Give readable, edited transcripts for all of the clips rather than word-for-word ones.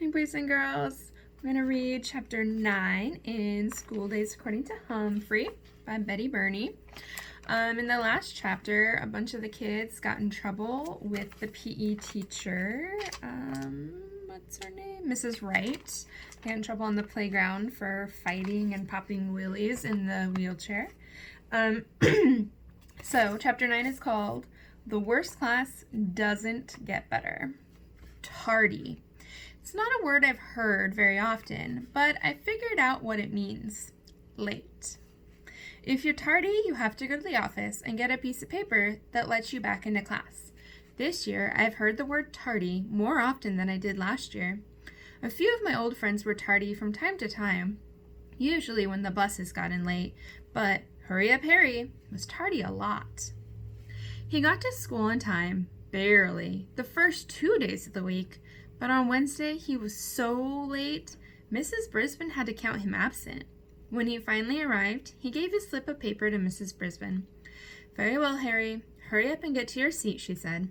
Hi, boys and girls. We're going to read chapter 9 in School Days According to Humphrey by Betty Birney. In the last chapter, a bunch of the kids got in trouble with the PE teacher. What's her name? Mrs. Wright. They got in trouble on the playground for fighting and popping wheelies in the wheelchair. So, chapter 9 is called The Worst Class Doesn't Get Better. Tardy. It's not a word I've heard very often, but I figured out what it means. Late. If you're tardy, you have to go to the office and get a piece of paper that lets you back into class. This year, I've heard the word tardy more often than I did last year. A few of my old friends were tardy from time to time, usually when the buses got in late, but Hurry Up Harry was tardy a lot. He got to school on time, barely, the first 2 days of the week. But on Wednesday, he was so late, Mrs. Brisbane had to count him absent. When he finally arrived, he gave his slip of paper to Mrs. Brisbane. "Very well, Harry. Hurry up and get to your seat," she said.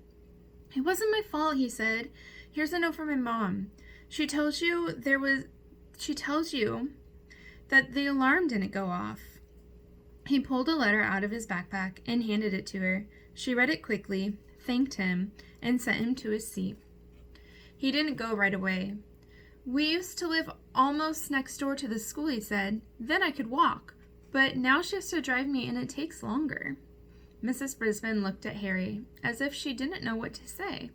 "It wasn't my fault," he said. "Here's a note from my mom. She tells you that the alarm didn't go off." He pulled a letter out of his backpack and handed it to her. She read it quickly, thanked him, and sent him to his seat. He didn't go right away. "We used to live almost next door to the school," he said. "Then I could walk. But now she has to drive me and it takes longer." Mrs. Brisbane looked at Harry as if she didn't know what to say,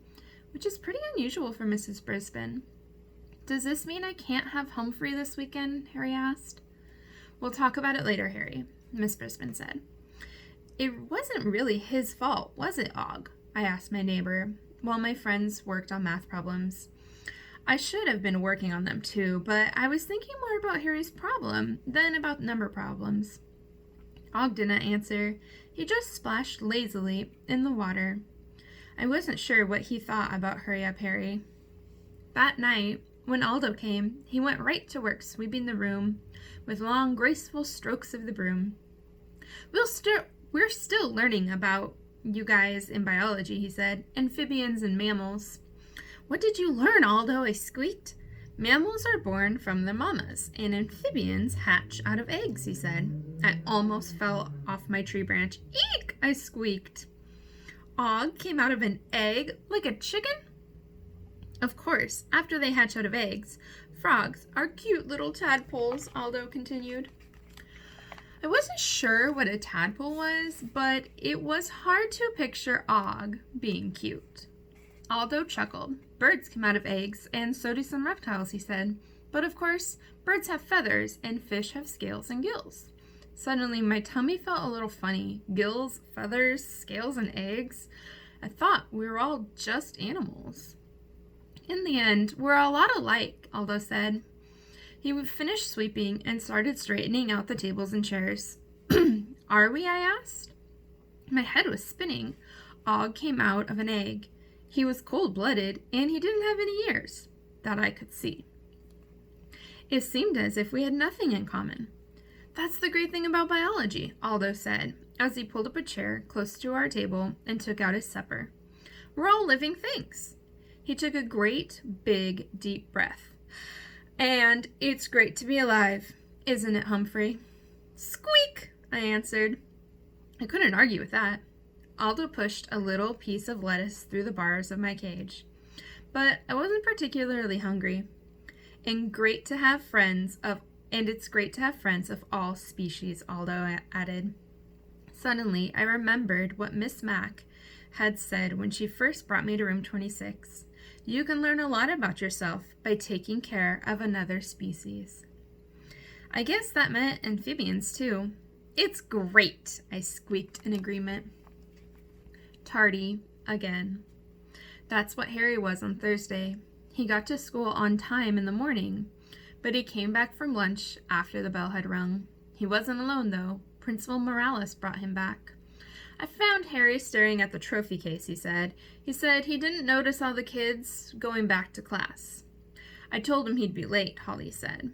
which is pretty unusual for Mrs. Brisbane. "Does this mean I can't have Humphrey this weekend?" Harry asked. "We'll talk about it later, Harry," Miss Brisbane said. "It wasn't really his fault, was it, Og?" I asked my neighbor, while my friends worked on math problems. I should have been working on them too, but I was thinking more about Harry's problem than about number problems. Og didn't answer. He just splashed lazily in the water. I wasn't sure what he thought about Hurry Up Harry. That night, when Aldo came, he went right to work sweeping the room with long, graceful strokes of the broom. We're still learning about you guys in biology," he said. "Amphibians and mammals." "What did you learn, Aldo?" I squeaked. "Mammals are born from their mamas, and amphibians hatch out of eggs," he said. I almost fell off my tree branch. "Eek!" I squeaked. Og came out of an egg like a chicken? "Of course, after they hatch out of eggs, frogs are cute little tadpoles," Aldo continued. I wasn't sure what a tadpole was, but it was hard to picture Og being cute. Aldo chuckled. "Birds come out of eggs, and so do some reptiles," he said. "But of course, birds have feathers, and fish have scales and gills." Suddenly, my tummy felt a little funny. Gills, feathers, scales, and eggs. I thought we were all just animals. "In the end, we're a lot alike," Aldo said. He would finish sweeping and started straightening out the tables and chairs. "Are we?" I asked. My head was spinning. Og came out of an egg. He was cold-blooded, and he didn't have any ears, that I could see. It seemed as if we had nothing in common. "That's the great thing about biology," Aldo said, as he pulled up a chair close to our table and took out his supper. "We're all living things." He took a great, big, deep breath. "And it's great to be alive, isn't it, Humphrey?" "Squeak!" I answered. I couldn't argue with that. Aldo pushed a little piece of lettuce through the bars of my cage. But I wasn't particularly hungry. And it's great to have friends of all species, Aldo added. Suddenly, I remembered what Miss Mack had said when she first brought me to room 26. You can learn a lot about yourself by taking care of another species. I guess that meant amphibians, too. "It's great," I squeaked in agreement. Tardy again. That's what Harry was on Thursday. He got to school on time in the morning, but he came back from lunch after the bell had rung. He wasn't alone, though. Principal Morales brought him back. "I found Harry staring at the trophy case," he said. "He said he didn't notice all the kids going back to class." "I told him he'd be late," Holly said.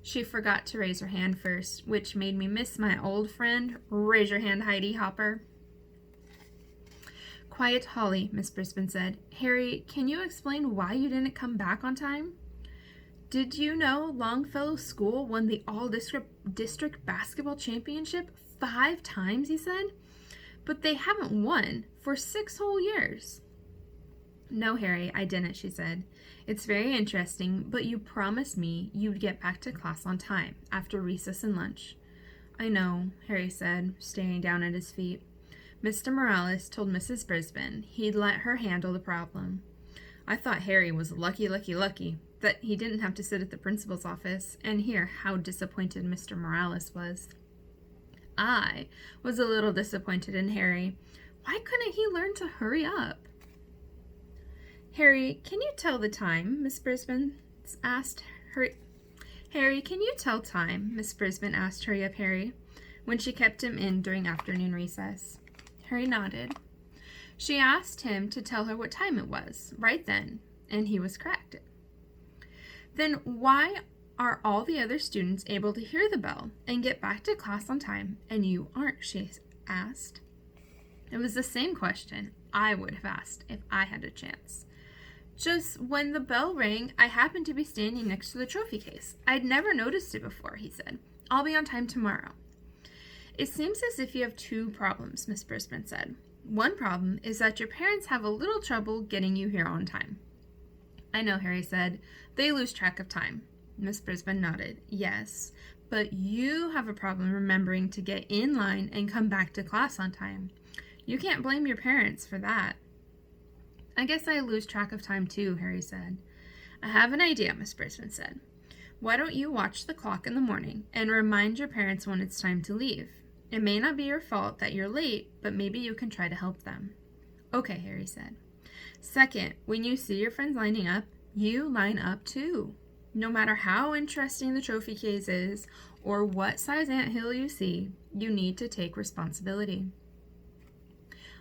She forgot to raise her hand first, which made me miss my old friend. Raise your hand, Heidi Hopper. "Quiet, Holly," Miss Brisbane said. "Harry, can you explain why you didn't come back on time?" Did you know Longfellow School won the all-district basketball championship 5 times, he said? But they haven't won for 6 whole years. No, Harry, I didn't, she said. It's very interesting, but you promised me you'd get back to class on time, after recess and lunch. I know, Harry said, staring down at his feet. Mr. Morales told Mrs. Brisbane he'd let her handle the problem. I thought Harry was lucky that he didn't have to sit at the principal's office and hear how disappointed Mr. Morales was. I was a little disappointed in Harry. Why couldn't he learn to hurry up? Harry, can you tell the time? Miss Brisbane asked. Harry, can you tell time? Miss Brisbane asked Hurry Up Harry, when she kept him in during afternoon recess. Harry nodded. She asked him to tell her what time it was, right then, and he was correct. Then why are all the other students able to hear the bell and get back to class on time, and you aren't? She asked. It was the same question I would have asked if I had a chance. Just when the bell rang, I happened to be standing next to the trophy case. I'd never noticed it before, he said. I'll be on time tomorrow. It seems as if you have 2 problems, Miss Brisbane said. One problem is that your parents have a little trouble getting you here on time. I know, Harry said. They lose track of time. Miss Brisbane nodded. Yes, but you have a problem remembering to get in line and come back to class on time. You can't blame your parents for that. I guess I lose track of time too, Harry said. I have an idea, Miss Brisbane said. Why don't you watch the clock in the morning and remind your parents when it's time to leave? It may not be your fault that you're late, but maybe you can try to help them. Okay, Harry said. Second, when you see your friends lining up, you line up too. No matter how interesting the trophy case is or what size anthill you see, you need to take responsibility.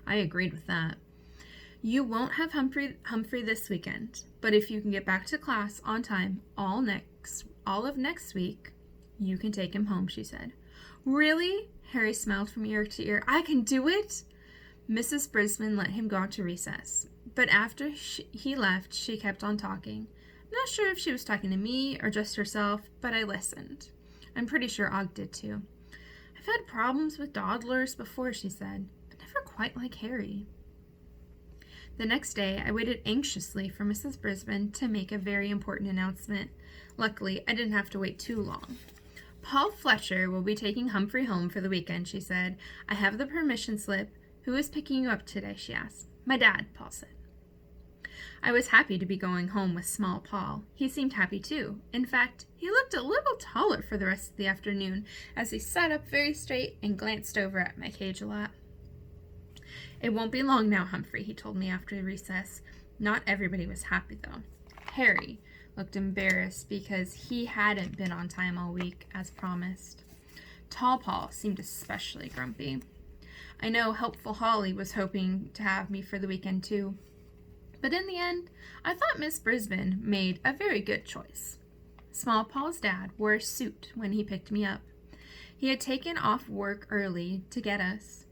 I agreed with that. You won't have Humphrey this weekend, but if you can get back to class on time all of next week, you can take him home, she said. Really? Harry smiled from ear to ear. I can do it? Mrs. Brisbane let him go out to recess, but after he left, she kept on talking. I'm not sure if she was talking to me or just herself, but I listened. I'm pretty sure Og did too. I've had problems with dawdlers before, she said, but never quite like Harry. The next day, I waited anxiously for Mrs. Brisbane to make a very important announcement. Luckily, I didn't have to wait too long. Paul Fletcher will be taking Humphrey home for the weekend, she said. I have the permission slip. Who is picking you up today, she asked. My dad, Paul said. I was happy to be going home with small Paul. He seemed happy too. In fact, he looked a little taller for the rest of the afternoon as he sat up very straight and glanced over at my cage a lot. It won't be long now, Humphrey, he told me after recess. Not everybody was happy, though. Harry looked embarrassed because he hadn't been on time all week, as promised. Tall Paul seemed especially grumpy. I know Helpful Holly was hoping to have me for the weekend, too. But in the end, I thought Miss Brisbane made a very good choice. Small Paul's dad wore a suit when he picked me up. He had taken off work early to get us.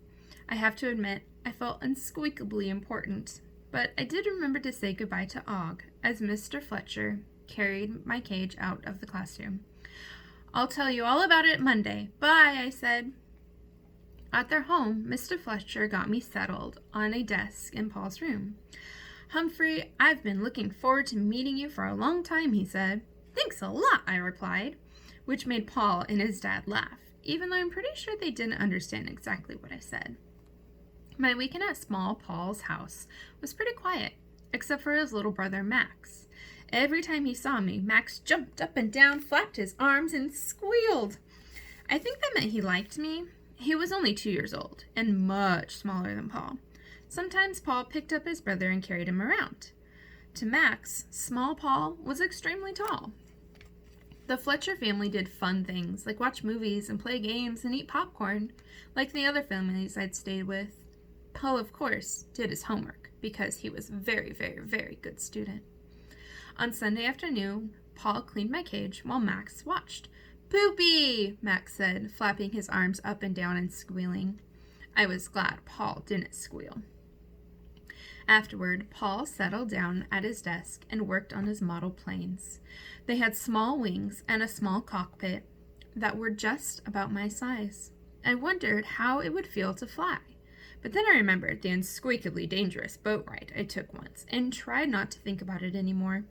I have to admit, I felt unsqueakably important, but I did remember to say goodbye to Og as Mr. Fletcher carried my cage out of the classroom. I'll tell you all about it Monday. Bye, I said. At their home, Mr. Fletcher got me settled on a desk in Paul's room. Humphrey, I've been looking forward to meeting you for a long time, he said. Thanks a lot, I replied, which made Paul and his dad laugh, even though I'm pretty sure they didn't understand exactly what I said. My weekend at Small Paul's house was pretty quiet, except for his little brother Max. Every time he saw me, Max jumped up and down, flapped his arms, and squealed. I think that meant he liked me. He was only 2 years old, and much smaller than Paul. Sometimes Paul picked up his brother and carried him around. To Max, Small Paul was extremely tall. The Fletcher family did fun things, like watch movies and play games and eat popcorn, like the other families I'd stayed with. Paul, of course, did his homework, because he was a very, very, very good student. On Sunday afternoon, Paul cleaned my cage while Max watched. Poopy, Max said, flapping his arms up and down and squealing. I was glad Paul didn't squeal. Afterward, Paul settled down at his desk and worked on his model planes. They had small wings and a small cockpit that were just about my size. I wondered how it would feel to fly. But then I remembered the unsqueakably dangerous boat ride I took once and tried not to think about it anymore.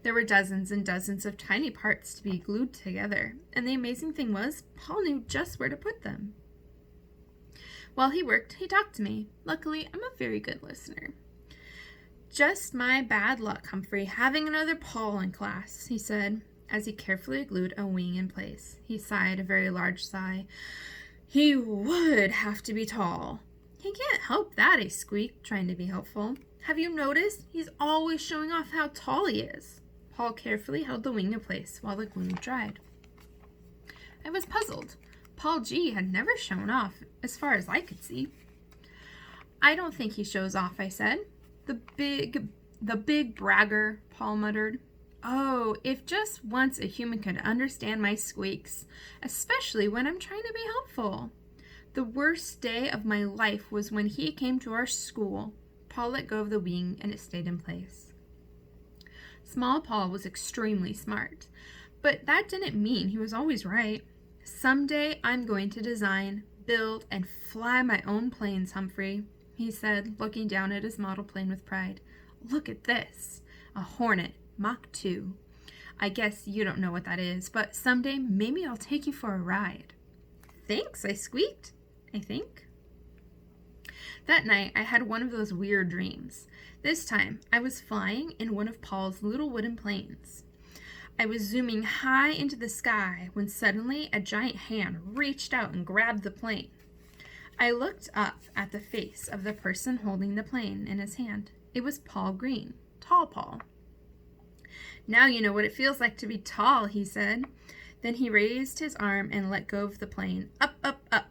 There were dozens and dozens of tiny parts to be glued together, and the amazing thing was, Paul knew just where to put them. While he worked, he talked to me. Luckily, I'm a very good listener. "Just my bad luck, Humphrey, having another Paul in class," he said, as he carefully glued a wing in place. He sighed a very large sigh. "He would have to be tall." "He can't help that," I squeaked, trying to be helpful. "Have you noticed? He's always showing off how tall he is." Paul carefully held the wing in place while the glue dried. I was puzzled. Paul G. had never shown off, as far as I could see. "I don't think he shows off," I said. The big bragger," Paul muttered. "Oh, if just once a human could understand my squeaks, especially when I'm trying to be helpful. The worst day of my life was when he came to our school." Paul let go of the wing and it stayed in place. Small Paul was extremely smart, but that didn't mean he was always right. "Someday I'm going to design, build, and fly my own planes, Humphrey," he said, looking down at his model plane with pride. "Look at this, a Hornet Mach 2. I guess you don't know what that is, but someday maybe I'll take you for a ride." "Thanks," I squeaked, I think. That night, I had one of those weird dreams. This time, I was flying in one of Paul's little wooden planes. I was zooming high into the sky when suddenly a giant hand reached out and grabbed the plane. I looked up at the face of the person holding the plane in his hand. It was Paul Green, Tall Paul. "Now you know what it feels like to be tall," he said. Then he raised his arm and let go of the plane. Up, up, up,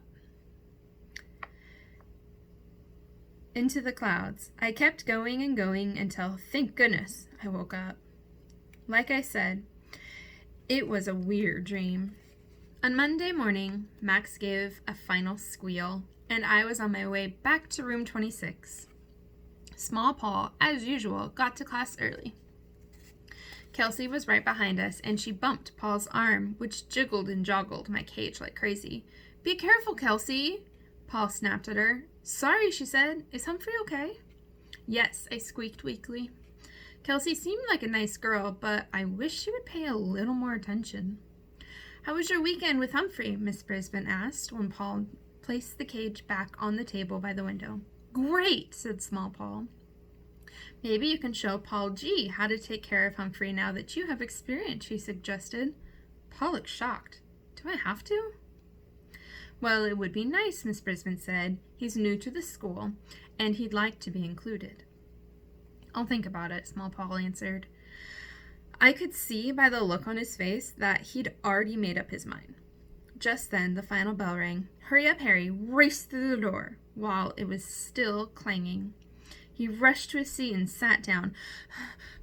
into the clouds. I kept going and going until, thank goodness, I woke up. Like I said, it was a weird dream. On Monday morning, Max gave a final squeal, and I was on my way back to room 26. Small Paul, as usual, got to class early. Kelsey was right behind us, and she bumped Paul's arm, which jiggled and joggled my cage like crazy. "Be careful, Kelsey," Paul snapped at her. "Sorry," she said. "Is Humphrey okay?" "Yes," I squeaked weakly. Kelsey seemed like a nice girl, but I wish she would pay a little more attention. "How was your weekend with Humphrey?" Miss Brisbane asked when Paul placed the cage back on the table by the window. "Great," said Small Paul. "Maybe you can show Paul G. how to take care of Humphrey now that you have experience," she suggested. Paul looked shocked. "Do I have to?" "Well, it would be nice," Miss Brisbane said. "He's new to the school, and he'd like to be included." "I'll think about it," Small Paul answered. I could see by the look on his face that he'd already made up his mind. Just then, the final bell rang. Hurry Up Harry raced through the door while it was still clanging. He rushed to his seat and sat down,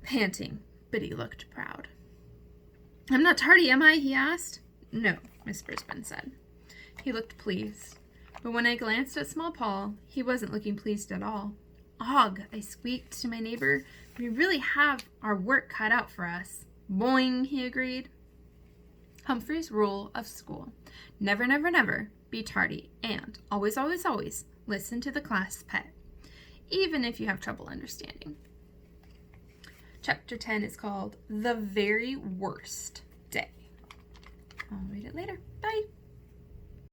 panting, but he looked proud. "I'm not tardy, am I?" he asked. "No," Miss Brisbane said. He looked pleased, but when I glanced at Small Paul, he wasn't looking pleased at all. "Ugh," I squeaked to my neighbor. "We really have our work cut out for us." "Boing," he agreed. Humphrey's rule of school: never, never, never be tardy, and always, always, always listen to the class pet, even if you have trouble understanding. Chapter 10 is called The Very Worst Day. I'll read it later.